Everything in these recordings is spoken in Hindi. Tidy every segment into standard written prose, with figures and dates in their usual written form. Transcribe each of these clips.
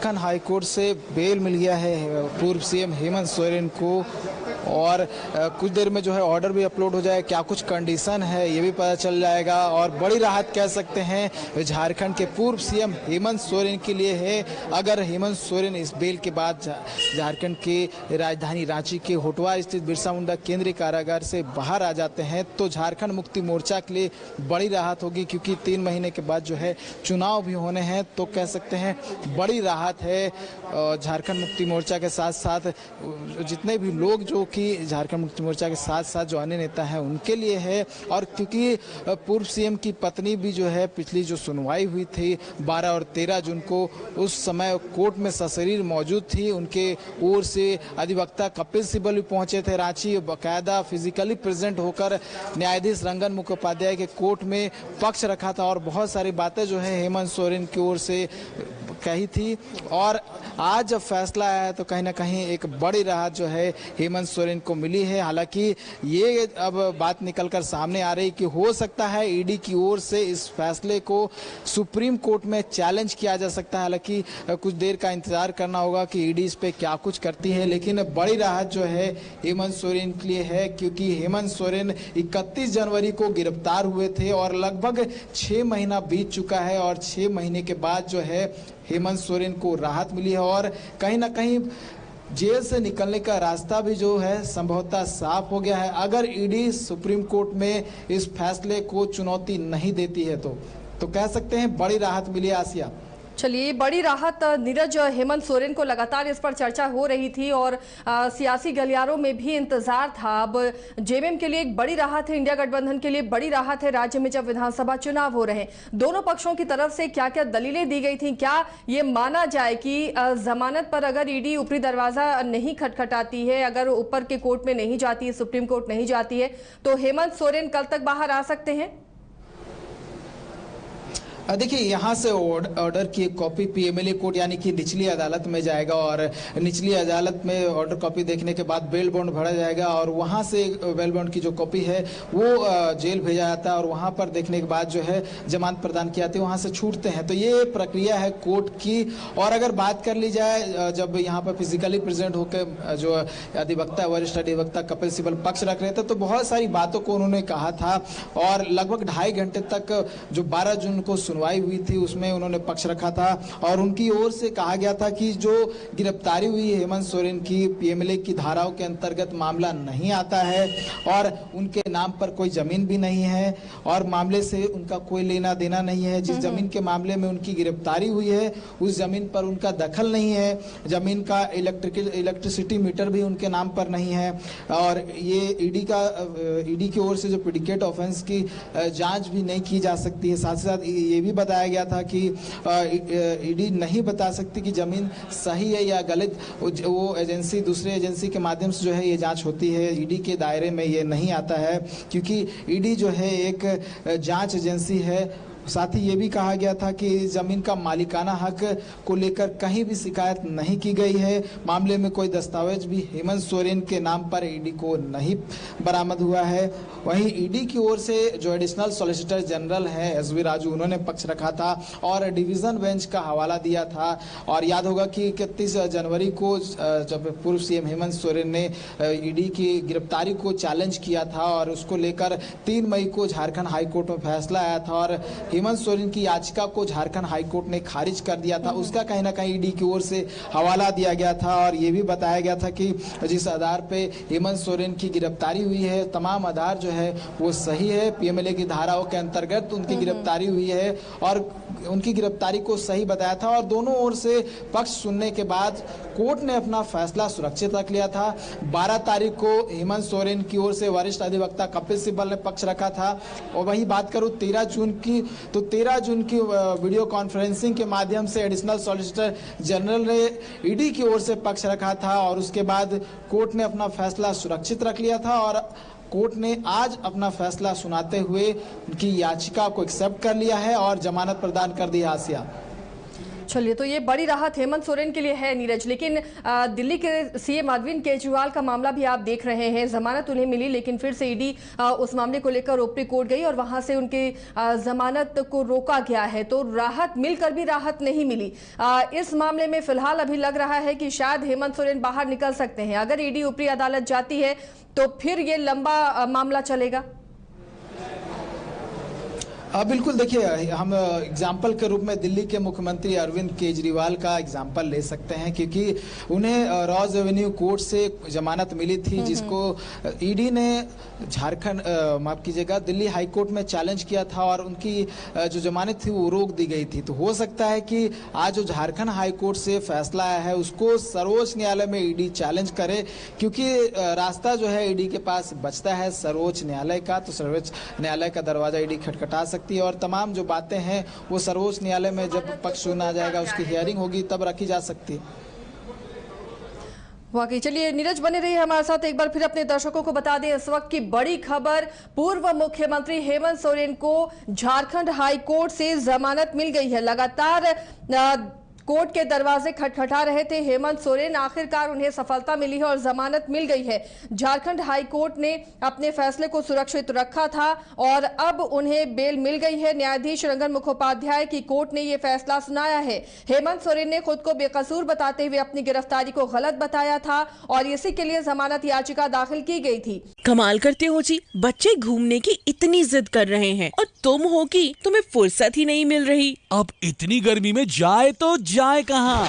झारखंड हाईकोर्ट से बेल मिल गया है पूर्व सीएम हेमंत सोरेन को और कुछ देर में जो है ऑर्डर भी अपलोड हो जाए, क्या कुछ कंडीशन है ये भी पता चल जाएगा। और बड़ी राहत कह सकते हैं झारखंड के पूर्व सीएम हेमंत सोरेन के लिए है। अगर हेमंत सोरेन इस बेल के बाद झारखंड के राजधानी रांची के होटवा स्थित बिरसा मुंडा केंद्रीय कारागार से बाहर आ जाते हैं तो झारखंड मुक्ति मोर्चा के लिए बड़ी राहत होगी, क्योंकि 3 महीने के बाद जो है चुनाव भी होने हैं। तो कह सकते हैं बड़ी राहत है झारखंड मुक्ति मोर्चा के साथ साथ जितने भी लोग जो कि झारखंड मुक्ति मोर्चा के साथ साथ जो अन्य नेता हैं उनके लिए है। और क्योंकि पूर्व सीएम की पत्नी भी जो है पिछली जो सुनवाई हुई थी 12 और 13 जून को, उस समय कोर्ट में सशरीर मौजूद थी। उनके ओर से अधिवक्ता कपिल सिब्बल भी पहुंचे थे रांची, बाकायदा फिजिकली प्रेजेंट होकर न्यायाधीश रंगन मुखोपाध्याय के कोर्ट में पक्ष रखा था और बहुत सारी बातें जो है हेमंत सोरेन की ओर से कही थी। और आज जब फैसला आया है तो कहीं ना कहीं एक बड़ी राहत जो है हेमंत सोरेन को मिली है। हालांकि ये अब बात निकलकर सामने आ रही कि हो सकता है ईडी की ओर से इस फैसले को सुप्रीम कोर्ट में चैलेंज किया जा सकता है। हालांकि कुछ देर का इंतजार करना होगा कि ईडी इस पे क्या कुछ करती है, लेकिन बड़ी राहत जो है हेमंत सोरेन के लिए है, क्योंकि हेमंत सोरेन 31 जनवरी को गिरफ्तार हुए थे और लगभग 6 महीना बीत चुका है और 6 महीने के बाद जो है हेमंत सोरेन को राहत मिली है और कहीं ना कहीं जेल से निकलने का रास्ता भी जो है संभवतः साफ हो गया है, अगर ईडी सुप्रीम कोर्ट में इस फैसले को चुनौती नहीं देती है तो कह सकते हैं बड़ी राहत मिली है। आसिया, चलिए, बड़ी राहत नीरज, हेमंत सोरेन को लगातार इस पर चर्चा हो रही थी और सियासी गलियारों में भी इंतजार था। अब जेएमएम के लिए एक बड़ी राहत है, इंडिया गठबंधन के लिए बड़ी राहत है। राज्य में जब विधानसभा चुनाव हो रहे हैं, दोनों पक्षों की तरफ से क्या क्या दलीलें दी गई थी? क्या ये माना जाए कि जमानत पर अगर ईडी ऊपरी दरवाजा नहीं खटखटाती है, अगर ऊपर के कोर्ट में नहीं जाती है, सुप्रीम कोर्ट नहीं जाती है, तो हेमंत सोरेन कल तक बाहर आ सकते हैं? देखिए, यहाँ से ऑर्डर की कॉपी पीएमएलए कोर्ट यानी कि निचली अदालत में जाएगा और निचली अदालत में ऑर्डर कॉपी देखने के बाद बेल बॉन्ड भरा जाएगा और वहाँ से बेल बॉन्ड की जो कॉपी है वो जेल भेजा जाता है और वहाँ पर देखने के बाद जो है जमानत प्रदान की जाती है, वहाँ से छूटते हैं। तो ये प्रक्रिया है कोर्ट की। और अगर बात कर ली जाए, जब यहाँ पर फिजिकली प्रेजेंट होकर जो अधिवक्ता वरिष्ठ अधिवक्ता कपिल सिब्बल पक्ष रख रहे थे तो बहुत सारी बातों को उन्होंने कहा था और लगभग 2.5 घंटे तक जो 12 जून को सुनवाई हुई थी उसमें उन्होंने पक्ष रखा था और उनकी ओर से कहा गया था कि जो गिरफ्तारी हुई है हेमंत सोरेन की पीएमएलए की धाराओं के अंतर्गत मामला नहीं आता है और उनके नाम पर कोई जमीन भी नहीं है और मामले से उनका कोई लेना देना नहीं है। जिस जमीन के मामले में उनकी गिरफ्तारी हुई है उस जमीन पर उनका दखल नहीं है, जमीन का इलेक्ट्रिसिटी मीटर भी उनके नाम पर नहीं है और ये ईडी की ओर से जो प्रेडिकेट ऑफेंस की जांच भी नहीं की जा सकती है। साथ ही साथ ये भी बताया गया था कि ईडी नहीं बता सकती कि जमीन सही है या गलत, वो एजेंसी दूसरे एजेंसी के माध्यम से जो है ये जांच होती है, ईडी के दायरे में ये नहीं आता है क्योंकि ईडी जो है एक जांच एजेंसी है। साथ ही ये भी कहा गया था कि जमीन का मालिकाना हक को लेकर कहीं भी शिकायत नहीं की गई है। मामले में कोई दस्तावेज भी हेमंत सोरेन के नाम पर ईडी को नहीं बरामद हुआ है। वहीं ईडी की ओर से जो एडिशनल सॉलिसिटर जनरल है एसवी राजू, उन्होंने पक्ष रखा था और डिवीजन बेंच का हवाला दिया था। और याद होगा कि 31 जनवरी को जब पूर्व सीएम हेमंत सोरेन ने ईडी की गिरफ्तारी को चैलेंज किया था और उसको लेकर 3 मई को झारखंड हाईकोर्ट में फैसला आया था और हेमंत सोरेन की याचिका को झारखंड हाईकोर्ट ने खारिज कर दिया था। उसका कहीं ना कहीं ईडी की ओर से हवाला दिया गया था और ये भी बताया गया था कि जिस आधार पे हेमंत सोरेन की गिरफ्तारी हुई है तमाम आधार जो है वो सही है, पीएमएलए की धाराओं के अंतर्गत उनकी गिरफ्तारी हुई है और उनकी गिरफ्तारी को सही बताया था। और दोनों ओर से पक्ष सुनने के बाद कोर्ट ने अपना फैसला सुरक्षित रख लिया था। 12 तारीख को हेमंत सोरेन की ओर से वरिष्ठ अधिवक्ता कपिल सिब्बल ने पक्ष रखा था और वही बात करूं 13 जून की, तो 13 जून की वीडियो कॉन्फ्रेंसिंग के माध्यम से एडिशनल सॉलिसिटर जनरल ने ईडी की ओर से पक्ष रखा था और उसके बाद कोर्ट ने अपना फैसला सुरक्षित रख लिया था और कोर्ट ने आज अपना फैसला सुनाते हुए उनकी याचिका को एक्सेप्ट कर लिया है और जमानत प्रदान कर दी है। आसिया, चलिए, तो ये बड़ी राहत हेमंत सोरेन के लिए है नीरज, लेकिन दिल्ली के सीएम अरविंद केजरीवाल का मामला भी आप देख रहे हैं। जमानत उन्हें मिली, लेकिन फिर से ईडी उस मामले को लेकर ओपरी कोर्ट गई और वहां से उनके जमानत को रोका गया है। तो राहत मिलकर भी राहत नहीं मिली। इस मामले में फिलहाल अभी लग रहा है कि शायद हेमंत सोरेन बाहर निकल सकते हैं। अगर ईडी ऊपरी अदालत जाती है तो फिर ये लंबा मामला चलेगा। बिल्कुल, देखिए हम एग्जाम्पल के रूप में दिल्ली के मुख्यमंत्री अरविंद केजरीवाल का एग्जाम्पल ले सकते हैं, क्योंकि उन्हें रॉज एवेन्यू कोर्ट से जमानत मिली थी, जिसको ईडी ने झारखंड माफ कीजिएगा दिल्ली हाई कोर्ट में चैलेंज किया था और उनकी जो जमानत थी वो रोक दी गई थी। तो हो सकता है कि आज जो झारखंड हाई कोर्ट से फैसला आया है उसको सर्वोच्च न्यायालय में ईडी चैलेंज करे, क्योंकि रास्ता जो है ईडी के पास बचता है सर्वोच्च न्यायालय का। तो सर्वोच्च न्यायालय का दरवाजा ईडी खटखटा सकती है और तमाम जो बातें हैं वो सर्वोच्च न्यायालय में जब पक्ष सुना जाएगा, उसकी हियरिंग होगी, तब रखी जा सकती है। वाकई, चलिए नीरज बने रहिए हमारे साथ। एक बार फिर अपने दर्शकों को बता दें इस वक्त की बड़ी खबर, पूर्व मुख्यमंत्री हेमंत सोरेन को झारखंड हाई कोर्ट से जमानत मिल गई है। लगातार कोर्ट के दरवाजे खटखटा रहे थे हेमंत सोरेन, आखिरकार उन्हें सफलता मिली है और जमानत मिल गई है। झारखंड हाई कोर्ट ने अपने फैसले को सुरक्षित रखा था और अब उन्हें बेल मिल गई है। न्यायाधीश रंजन मुखोपाध्याय की कोर्ट ने यह फैसला सुनाया है। हेमंत सोरेन ने खुद को बेकसूर बताते हुए अपनी गिरफ्तारी को गलत बताया था और इसी के लिए जमानत याचिका दाखिल की गई थी। कमाल करते हो जी, बच्चे घूमने की इतनी जिद कर रहे हैं और तुम हो कि तुम्हें फुर्सत ही नहीं मिल रही। अब इतनी गर्मी में जाए तो जाए कहाँ?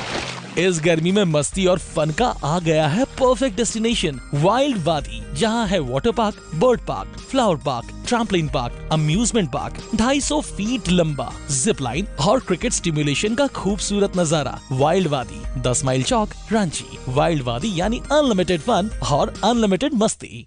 इस गर्मी में मस्ती और फन का आ गया है परफेक्ट डेस्टिनेशन, वाइल्ड वादी, जहाँ है water park, bird park, flower park, trampoline park, amusement park, 250 feet लंबा, जिप लाइन और क्रिकेट स्टिमुलेशन का खूबसूरत नजारा। वाइल्ड वादी, 10 माइल चौक, रांची। वाइल्ड वादी यानी अनलिमिटेड फन और अनलिमिटेड मस्ती।